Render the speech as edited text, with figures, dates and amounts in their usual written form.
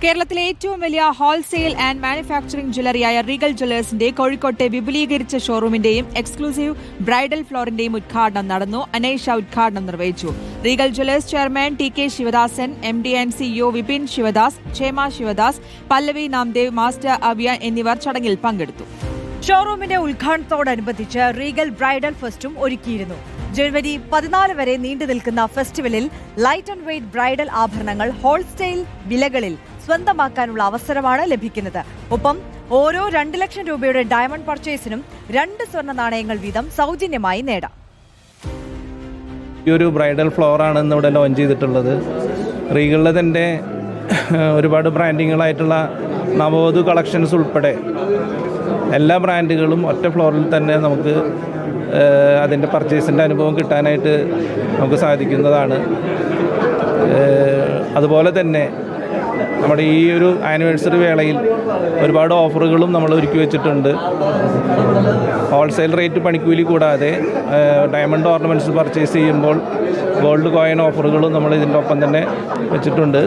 കേരളത്തിലെ ഏറ്റവും വലിയ ഹോൾസെയിൽ ആൻഡ് മാനുഫാക്ചറിംഗ് ജ്വല്ലറിയായ റീഗൽ ജ്വല്ലേഴ്സിന്റെ കോഴിക്കോട്ടെ വിപുലീകരിച്ച ഷോറൂമിന്റെയും എക്സ്ക്ലൂസീവ് ബ്രൈഡൽ ഫ്ലോറിന്റെയും ഉദ്ഘാടനം നടന്നു. അനൈഷ ഉദ്ഘാടനം നിർവഹിച്ചു. Regal Jewellers chairman T K Sivadasan, MD and CEO Vipin Sivadas, Kshema Sivadas, Pallavi Namdev, master Aviya എന്നിവർ ചടങ്ങിൽ പങ്കെടുത്തു. ഷോറൂമിന്റെ ഉദ്ഘാടനത്തോടനുബന്ധിച്ച് റീഗൽ ബ്രൈഡൽ ഫെസ്റ്റും ഒരുക്കിയിരുന്നു. ജനുവരി 14 വരെ നീണ്ടു നിൽക്കുന്ന ഫെസ്റ്റിവലിൽ ലൈറ്റ് ആൻഡ് വെയ്റ്റ് ബ്രൈഡൽ ആഭരണങ്ങൾ ഹോൾസെയിൽ വിലകളിൽ സ്വന്തമാക്കാനുള്ള അവസരമാണ് ലഭിക്കുന്നത്. ഒപ്പം ഓരോ 2 ലക്ഷം രൂപയുടെ ഡയമണ്ട് പർച്ചേസിനും 2 സ്വർണ്ണ നാണയങ്ങൾ വീതം സൗജന്യമായി നേടാം. ഈ ഒരു ബ്രൈഡൽ ഫ്ലോറാണ് ഇന്നിവിടെ ലോഞ്ച് ചെയ്തിട്ടുള്ളത്. റീഗളിലെ തന്നെ ഒരുപാട് ബ്രാൻഡിങ്ങുകളായിട്ടുള്ള നവവധു കളക്ഷൻസ് ഉൾപ്പെടെ എല്ലാ ബ്രാൻഡുകളും ഒറ്റ ഫ്ലോറിൽ തന്നെ നമുക്ക് അതിൻ്റെ പർച്ചേസിൻ്റെ അനുഭവം കിട്ടാനായിട്ട് നമുക്ക് സാധിക്കുന്നതാണ്. അതുപോലെ തന്നെ നമ്മുടെ ഈ ഒരു ആനിവേഴ്സറി വേളയിൽ ഒരുപാട് ഓഫറുകളും നമ്മൾ ഒരുക്കി വെച്ചിട്ടുണ്ട്. ഹോൾസെയിൽ റേറ്റ് പണിക്കൂലി കൂടാതെ ഡയമണ്ട് ഓർണമെൻറ്റ്സ് പർച്ചേസ് ചെയ്യുമ്പോൾ ഗോൾഡ് കോയിൻ ഓഫറുകളും നമ്മൾ ഇതിൻ്റെ ഒപ്പം തന്നെ വെച്ചിട്ടുണ്ട്.